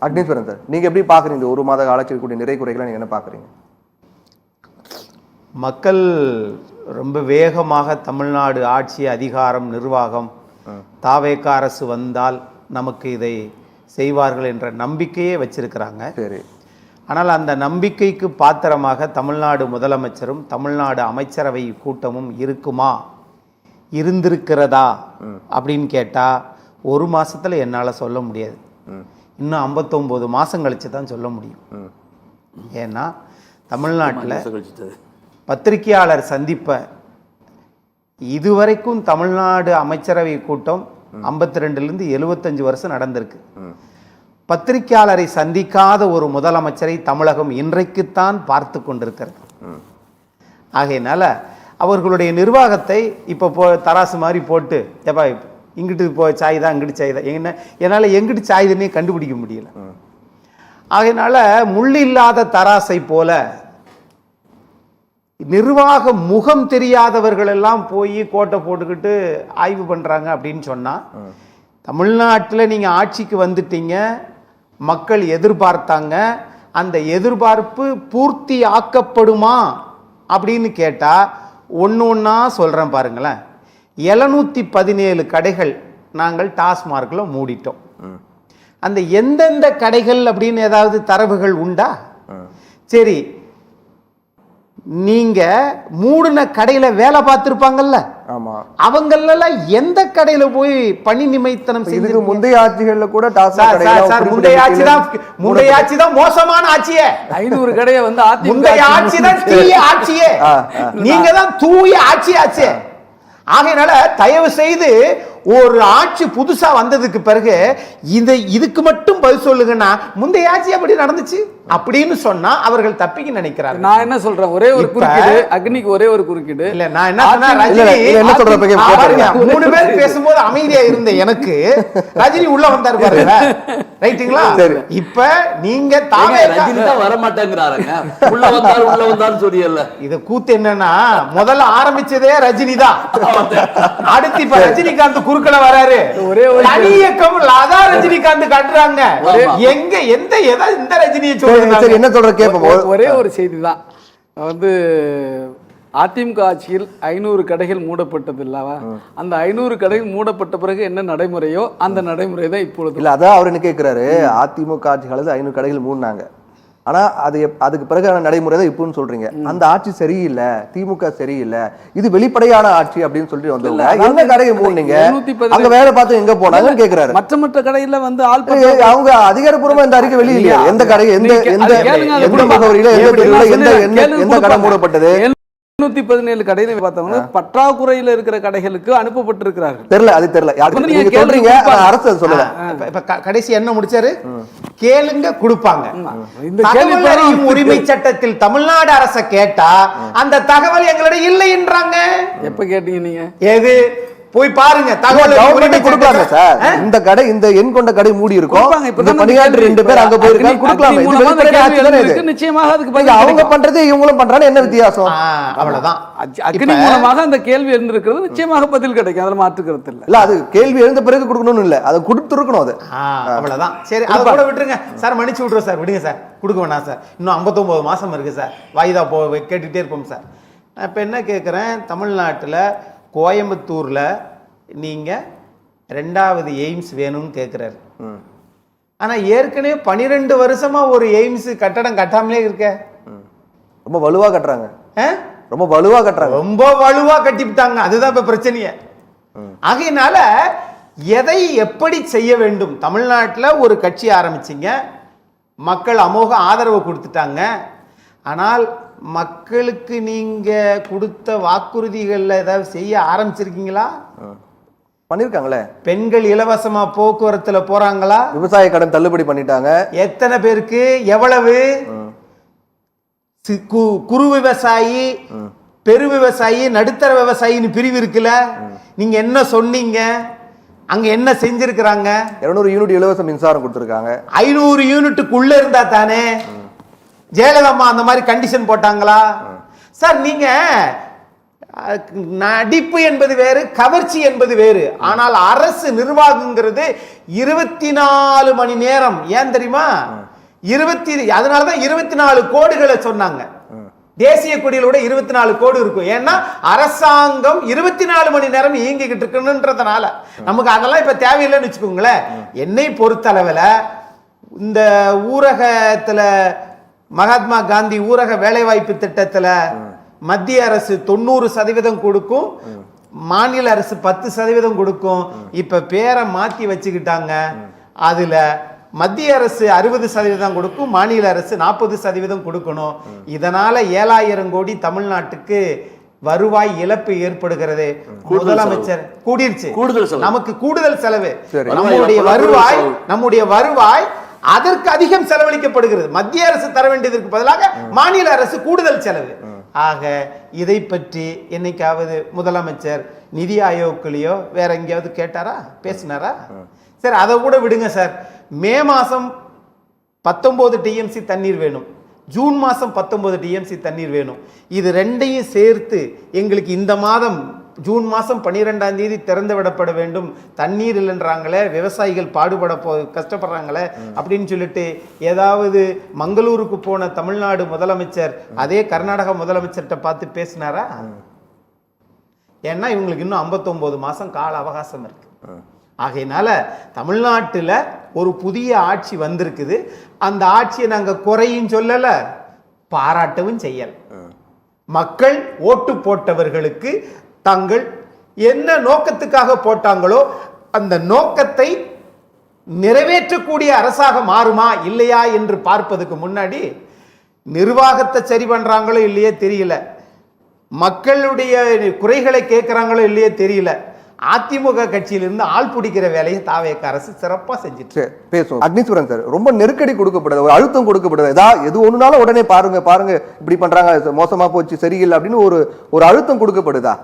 Agneeswaran sir, நீங்க எப்படி பாக்குறீங்க ஒரு மாத காலத்தில் இருக்கக்கூடிய நிறை குறைகளை நீங்க என்ன பாக்குறீங்க? மக்கள் ரொம்ப வேகமாக தமிழ்நாடு ஆட்சி அதிகாரம் நிர்வாகம் தாவேக அரசு வந்தால் நமக்கு இதை செய்வார்கள் என்ற நம்பிக்கையே வச்சிருக்கிறாங்க. சரி. ஆனால் அந்த நம்பிக்கைக்கு பாத்திரமாக தமிழ்நாடு முதலமைச்சரும் தமிழ்நாடு அமைச்சரவை கூட்டமும் இருக்குமா, இருந்திருக்கிறதா அப்படின்னு கேட்டால் ஒரு மாசத்துல என்னால் சொல்ல முடியாது. இன்னும் 59 மாதம் கழிச்சு தான் சொல்ல முடியும். ஏன்னா தமிழ்நாட்டில் பத்திரிகையாளர் சந்திப்பை இதுவரைக்கும் தமிழ்நாடு அமைச்சரவை கூட்டம் 52லேருந்து 75 வருஷம் நடந்திருக்கு. பத்திரிகையாளரை சந்திக்காத ஒரு முதலமைச்சரை தமிழகம் இன்றைக்குத்தான் பார்த்து கொண்டிருக்கிறது. ஆகையினால அவர்களுடைய நிர்வாகத்தை இப்போ தராசு மாதிரி போட்டு எப்பா இங்கிட்டு சாய் தான் இங்கிட்டு சாய் தான் என்னால் எங்கிட்டு சாயுதுன்னே கண்டுபிடிக்க முடியல. ஆகையினால முள் இல்லாத தராசை போல நிர்வாக முகம் தெரியாதவர்கள் எல்லாம் போய் கோட்டை போட்டுக்கிட்டு ஆய்வு பண்றாங்க அப்படின்னு சொன்னா, தமிழ்நாட்டில் நீங்க ஆட்சிக்கு வந்துட்டீங்க, மக்கள் எதிர்பார்த்தாங்க, அந்த எதிர்பார்ப்பு பூர்த்தி ஆக்கப்படுமா அப்படின்னு கேட்டா ஒன்று ஒன்றா சொல்றேன் பாருங்களேன். 717 கடைகள் நாங்கள் டாஸ்மார்க்கில் மூடிட்டோம். அந்த எந்தெந்த கடைகள் அப்படின்னு ஏதாவது தரவுகள் உண்டா? சரி, நீங்க மூடின கடையில வேலை பார்த்திருப்பாங்கல்ல, அவங்களெல்லாம் எந்த கடையில போய் பணி நிமைத்தனம் செய்து? முந்தைய ஆட்சிகள்ல கூட முந்தைய ஆட்சி தான் மோசமான ஆட்சியே. 500 கடையை வந்து முந்தைய ஆட்சி தான் தீய ஆட்சியே. நீங்க தான் தூய ஆட்சியே. ஆகையினால தயவு செய்து ஒரு ஆட்சி புதுசா வந்ததுக்கு பிறகு இதுக்கு மட்டும் பதில் சொல்லுங்கன்னா முந்தைய ஆட்சி அப்படி நடந்துச்சு அப்படின்னு சொன்னா அவர்கள் தப்பிக்க நினைக்கிறாங்க. நான் என்ன சொல்றேன், ஒரே ஒரு குறுக்கீடு, அக்னிக்கு ஒரே ஒரு குறுக்கீடு. இல்ல, நான் என்ன சொன்னா, ரஜினி 3 பேர் பேசும்போது அமைதியா இருந்த எனக்கு ரஜினி உள்ள வந்தாரு பாருங்க, ரைட்டுங்களா? இப்ப நீங்க ரஜினி தான் வர மாட்டேங்கிறாருங்க, உள்ள வந்தாரு சொல்லியல்ல. இது கூத்து என்னன்னா, முதல்ல ஆரம்பிச்சதே ரஜினி தான், அடுத்து இப்ப ரஜினிகாந்த் குறுக்கல வராரு. ஒரே ஒரு தனி இயக்கம் லதா ரஜினிகாந்த் காட்டுறாங்க. எங்க இந்த ரஜினியை சொல்றாங்க. என்ன சொல்ற கேப்போம். ஒரே ஒரு செய்தி தான் வந்து, அதிமுக ஆட்சியில் 500 கடைகள் மூடப்பட்டது இல்லவா? அந்த 500 கடைகள் மூடப்பட்ட பிறகு என்ன நடைமுறையோ அந்த நடைமுறை தான் இப்பொழுது. இல்ல, அதான் அவர் என்ன கேட்கிறாரு, அதிமுக ஆட்சி காலத்துல 500 கடைகள் மூடினாங்க, ஆனா அதுக்கு பிறகு நடைமுறை தான் இப்போன்னு சொல்றீங்க. அந்த ஆட்சி சரியில்லை, திமுக சரியில்லை, இது வெளிப்படையான ஆட்சி அப்படின்னு சொல்லிட்டு வந்தவங்க என்ன கடையை மூடுனீங்க, அங்க வேலை பார்த்து எங்க போனாங்கன்னு கேக்குறாரு. மற்ற கடையில வந்து அவங்க அதிகாரப்பூர்வமா இந்த அறிக்கை வெளியில்லையா? எந்த கடை, எந்த முகவரியில, எந்த கடை மூடப்பட்டது? 717 கடையில பார்த்தவங்க பற்றாக்குறையில இருக்கிற கடைகளுக்கு அனுப்பப்பட்டிருக்கிறார்கள். தெரியல, அது தெரியல. சொல்றீங்க, அரசு சொல்லல. இப்ப கடைசி என்ன முடிச்சாரு? கேளுங்க கொடுப்பாங்க. இந்த தகவல் அறியும் உரிமை சட்டத்தில் தமிழ்நாடு அரசை கேட்டா அந்த தகவல் எங்களிடம் இல்லை என்றாங்க. எப்ப கேட்டீங்க நீங்க? எது போய் பாருங்க, தகவல் உரிமை கொடுப்பாங்க சார். இந்த கடை, இந்த எண் கொண்ட கடை மூடி இருக்கும், இந்த பணியாளர் 2 பேர் அங்க போயிருக்காங்க, கொடுக்கலாம். நிச்சயமாக அதுக்கு அவங்க பண்றது இவங்களும் பண்றாங்க, என்ன வித்தியாசம்? அவ்வளவுதான். அக்னி மூலமாக அந்த கேள்வி எழுந்திருக்கிறது, நிச்சயமாக பதில் கிடைக்கும், அதுல மாற்றுக்கிறது இல்ல. இல்ல, அது கேள்வி எழுந்த பிறகு கொடுக்கணும்னு இல்ல, அதை கொடுத்துருக்கணும். அது அவ்வளவுதான். சரி, அதை கூட விட்டுருங்க சார், மன்னிச்சு விட்டுருவோம் சார், விடுங்க சார், கொடுக்க வேணாம் சார், இன்னும் 59 மாசம் இருக்கு சார், வாய்தா கேட்டுட்டே இருப்போம் சார். நான் இப்ப என்ன கேட்கிறேன், தமிழ்நாட்டில் கோயம்புத்தூர்ல நீங்க 2வது எய்ம்ஸ் வேணும்னு கேட்கிறாரு. ஆனா ஏற்கனவே 12 வருஷமா ஒரு எய்ம்ஸ் கட்டடம் கட்டாமலே இருக்க. ரொம்ப வலுவா கட்டுறாங்க, ரொம்ப வலுவா கட்டுறாங்க, ரொம்ப வலுவா கட்டிவிட்டாங்க. அதுதான் இப்ப பிரச்சனையே. ஆகையினால எதை எப்படி செய்ய வேண்டும்? தமிழ்நாட்டில் ஒரு கட்சி ஆரம்பிச்சிங்க, மக்கள் அமோக ஆதரவு கொடுத்துட்டாங்க. ஆனால் மக்களுக்கு நீங்க கொடுத்த வாக்குறுதிகள்ல ஏதாவது செய்ய ஆரம்பிச்சிருக்கீங்களா? பண்ணிருக்காங்களே. பெண்கள் இலவசமா போக்குவரத்துல போறாங்களா? விவசாய கடன் தள்ளுபடி பண்ணிட்டாங்க. எத்தனை பேருக்கு எவ்வளவு? குறு விவசாயி, பெரு விவசாயி, நடுத்தர விவசாயின்னு பிரிவு இருக்குல்ல, நீங்க என்ன சொன்னீங்க? அங்க என்ன செஞ்சிருக்கிறாங்க? 200 யூனிட் இலவச மின்சாரம் கொடுத்திருக்காங்க. 500 யூனிட்டுக்குள்ள இருந்தா தானே. ஜெயலலிதா அந்த மாதிரி கண்டிஷன் போட்டாங்களா? சார், நீங்க நடிப்பு என்பது வேறு, கவர்ச்சி என்பது வேறு. ஆனால் அரசு நிர்வாகங்கிறது 24 மணி நேரம். ஏன் தெரியுமா? அதனாலதான் 24 கோடுகளை சொன்னாங்க. தேசிய கொடியிலோட 24 கோடு இருக்கும். ஏன்னா அரசாங்கம் 24 மணி நேரம் இயங்கிக்கிட்டு இருக்கணும்ன்றதுனால நமக்கு அதெல்லாம் இப்ப தேவையில்லைன்னு வச்சுக்கோங்களேன். என்னை பொறுத்தளவுல இந்த ஊரகத்துல மகாத்மா காந்தி ஊரக வேலைவாய்ப்பு திட்டத்துல மத்திய அரசு 90% கொடுக்கும், மாநில அரசு 10% கொடுக்கும். இப்ப பேரை மாத்தி வச்சுக்கிட்டாங்க. அதுல மத்திய அரசு 60% கொடுக்கும், மாநில அரசு 40% கொடுக்கணும். இதனால 7000 கோடி தமிழ்நாட்டுக்கு வருவாய் இழப்பு ஏற்படுகிறது. முதலமைச்சர் நமக்கு கூடுதல் செலவு. நம்முடைய வருவாய் அதற்கு அதிகம் செலவழிக்கப்படுகிறது. மத்திய அரசு தர வேண்டியதற்கு பதிலாக மாநில அரசு கூடுதல் செலவு. ஆக இதை பற்றி என்னைக்காவது முதலமைச்சர் நிதி ஆயோக்லயோ வேற எங்கேயாவது கேட்டாரா, பேசினாரா? சரி, அதை கூட விடுங்க சார். மே மாசம் 19 டிஎம்சி தண்ணீர் வேணும், ஜூன் மாசம் 19 டிஎம்சி தண்ணீர் வேணும். இது ரெண்டையும் சேர்த்து எங்களுக்கு இந்த மாதம் ஜூன் மாதம் 12ஆம் தேதி திறந்து விடப்பட வேண்டும், தண்ணீர் இல்லைன்றாங்களே, விவசாயிகள் கஷ்டப்படுறாங்களே அப்படின்னு சொல்லிட்டு ஏதாவது மங்களூருக்கு போன தமிழ்நாடு முதலமைச்சர் அதே கர்நாடக முதலமைச்சர்கிட்ட பார்த்து பேசினாரா? ஏன்னா இவங்களுக்கு இன்னும் 59 மாசம் கால அவகாசம் இருக்கு. ஆகையினால தமிழ்நாட்டில் ஒரு புதிய ஆட்சி வந்திருக்குது. அந்த ஆட்சியை நாங்கள் குறையும் சொல்லல, பாராட்டவும் செய்யல. மக்கள் ஓட்டு போட்டவர்களுக்கு தாங்கள் என்ன நோக்கத்துக்காக போட்டாங்களோ அந்த நோக்கத்தை நிறைவேற்றக்கூடிய அரசாக மாறுமா இல்லையா என்று பார்ப்பதுக்கு முன்னாடி நிர்வாகத்தை சரி பண்றாங்களோ இல்லையே தெரியல, மக்களுடைய குறைகளை கேட்கிறாங்களோ இல்லையே தெரியல. அதிமுக கட்சியிலிருந்து ஆள் பிடிக்கிற வேலையை தாவேக அரசு சிறப்பா செஞ்சுட்டு பேசுவோம். அக்னீஸ்வரன் சார், ரொம்ப நெருக்கடி கொடுக்கப்படுது, ஒரு அழுத்தம் கொடுக்கப்படுது. எது ஒண்ணுனாலும் உடனே பாருங்க இப்படி பண்றாங்க, மோசமா போச்சு, சரியில்லை அப்படின்னு ஒரு அழுத்தம் கொடுக்கப்படுதா?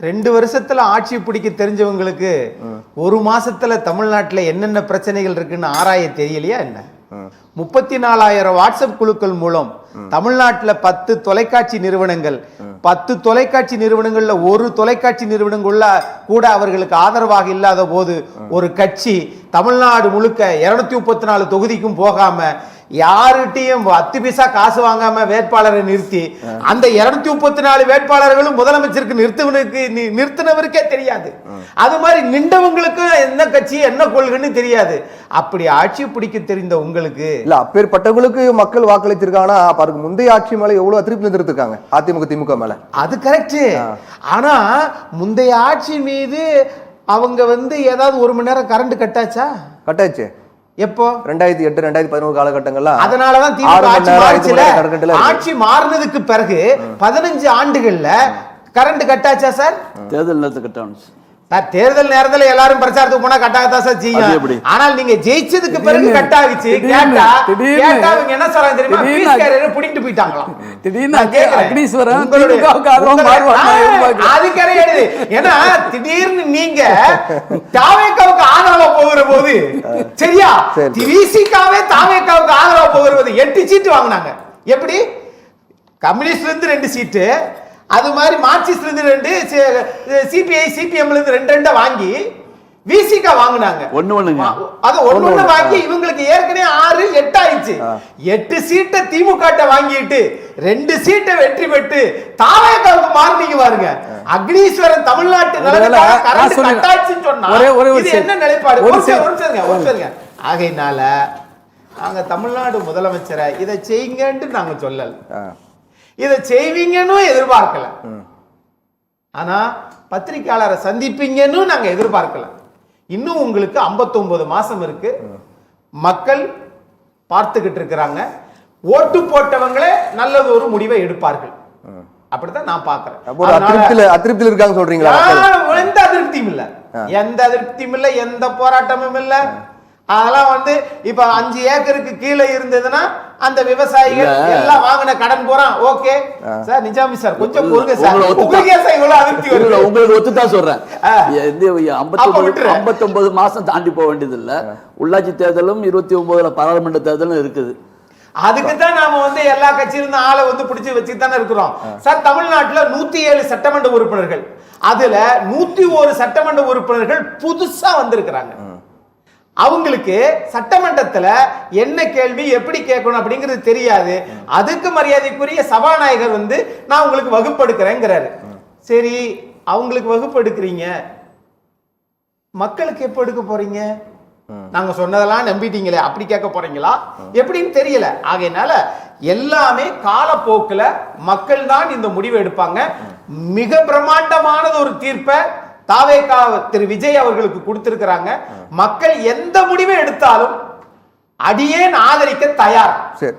2 வருஷத்துல ஆட்சி பிடிக்க தெரிஞ்சவங்களுக்கு 1 மாசத்துல தமிழ்நாட்டில் என்னென்ன பிரச்சனைகள் இருக்குன்னு ஆராய தெரியலையா என்ன? 34,000 வாட்ஸ்அப் குழுக்கள் மூலம் தமிழ்நாட்டில் 10 தொலைக்காட்சி நிறுவனங்கள், 10 தொலைக்காட்சி நிறுவனங்கள்ல ஒரு தொலைக்காட்சி நிறுவனங்கள்ல கூட அவர்களுக்கு ஆதரவாக இல்லாத போது ஒரு கட்சி தமிழ்நாடு முழுக்க 234 தொகுதிக்கும் போகாம யாருகிட்டையும் 10 பைசா காசு வாங்காம வேட்பாளரை நிறுத்தி அந்த 234 வேட்பாளர்களும் முதலமைச்சருக்கு நிறுத்தினவருக்கே தெரியாது. அது மாதிரி நின்றவங்களுக்கு என்ன கட்சி என்ன கொள்கைன்னு தெரியாது. அப்படி ஆட்சி பிடிக்க தெரிந்த உங்களுக்கு இல்ல, அப்பேற்பட்டவங்களுக்கு மக்கள் வாக்களிச்சிருக்காங்கன்னா பாருங்க, முந்தைய ஆட்சி மேல எவ்வளவு அதிருப்தி இருந்திருக்காங்க அதிமுக திமுக மேல. அது கரெக்ட். ஆனா முந்தைய ஆட்சி மீது அவங்க ஏதாவது 1 மணி நேரம் கரண்ட் கட்டாச்சா? கட்டாச்சு. எப்போ? 2008 2011 காலகட்டங்கள்ல. அதனாலதான் திமுக ஆட்சி மாறினதுக்கு பிறகு 15 ஆண்டுகள்ல கரண்ட் கட்டாச்சா சார்? தேர்தல் நேரத்துக்கு கட்டாச்சு. தேர்தல் நேரத்துல எல்லாரும் பிரச்சாரத்துக்கு போனா கட்டாகத்தான் சார் செய்யும். ஆனால் நீங்க ஜெயிச்சதுக்கு பிறகு கட்டாகிச்சு. கேட்டா அவங்க என்ன சொல்றாங்க தெரியுமா? பீஸ்காரரை புடிட்டு போயிட்டாங்களாம். அது கிடையாது. ஏன்னா திடீர்னு நீங்க தாவேக்காவுக்கு ஆதரவா போகிற போது, சரியா, விசிகாவே தாவேக்காவுக்கு ஆதரவா போகிற போது 8 சீட்டு வாங்கினாங்க. எப்படி? கம்யூனிஸ்ட்ல இருந்து 2 சீட்டு, அது மாதிரி மார்க்சிஸ்ட்ல இருந்து 2, சிபிஐ சிபிஎம்ல இருந்து 2 வாங்கி விசிகா வாங்குனாங்க. அது ஒண்ணு வாங்கி இவங்களுக்கு ஏற்கனவே 6 8 ஆயிடுச்சு. 8 சீட்டை திமுக வாங்கிட்டு 2 சீட்டை வெற்றி பெற்று தாவேகாவுக்கு மாறினீங்க பாருங்க. அக்னீஸ்வரன் தமிழ்நாட்டு என்ன நிலைப்பாடு? ஆகையினால நாங்க தமிழ்நாடு முதலமைச்சரை இதை செய்யுங்கன்னு நாங்க சொல்லல, இதை செய்வீங்கன்னு எதிர்பார்க்கல. ஆனா பத்திரிகையாளரை சந்திப்பீங்கன்னு நாங்க எதிர்பார்க்கல. இன்னும் உங்களுக்கு 59 மாசம் இருக்கு. மக்கள் பார்த்துக்கிட்டு இருக்கிறாங்க. ஓட்டு போட்டவங்களே நல்லது ஒரு முடிவை எடுப்பார்கள். அப்படித்தான் நான் பாக்குறேன். அதிருப்தியில் இருக்காங்க சொல்றீங்களா? எந்த அதிருப்தியும் இல்ல, எந்த அதிருப்தியும் இல்ல, எந்த போராட்டமும் இல்ல. அதெல்லாம் இப்ப 5 ஏக்கருக்கு கீழே இருந்ததுன்னா அந்த விவசாயிகள் எல்லாம் வாங்கின கடன் போறான். ஓகே சார், நிஜாமி சார் கொஞ்சம் பொறுங்க சார். உங்களுக்கு ஒத்துதான் சொல்றேன். 59 மாசம் தாண்டி போக வேண்டியது இல்ல. உள்ளாட்சி தேர்தலும் 29 பாராளுமன்ற தேர்தலும் இருக்குது. அதுக்கு தான் நாம வந்து எல்லா கட்சியிலிருந்து ஆளை வந்து பிடிச்சு வச்சு தானே இருக்கிறோம் சார். தமிழ்நாட்டுல 107 சட்டமன்ற உறுப்பினர்கள், அதுல 101 சட்டமன்ற உறுப்பினர்கள் புதுசா வந்திருக்கிறாங்க. அவங்களுக்கு சட்டமன்றத்துல என்ன கேள்வி எப்படி கேட்கணும் அப்படிங்கிறது தெரியாது. அதுக்கு மரியாதைக்குரிய சபாநாயகர் வந்து நான் உங்களுக்கு வகுப்பு எடுக்கிறேங்கிறாரு. சரி, அவங்களுக்கு வகுப்பு எடுக்கிறீங்க, மக்களுக்கு எப்ப எடுக்க போறீங்க? நாங்க சொன்னதெல்லாம் நம்பிட்டீங்களே, அப்படி கேட்க போறீங்களா எப்படின்னு தெரியல. ஆகையினால எல்லாமே காலப்போக்கில் மக்கள் தான் இந்த முடிவை எடுப்பாங்க. மிக பிரம்மாண்டமானது ஒரு தீர்ப்பை தாவேகா திரு விஜய் அவர்களுக்கு கொடுத்திருக்கிறாங்க. மக்கள் எந்த முடிவை எடுத்தாலும் அடியேன் ஆதரிக்க தயார். சரி.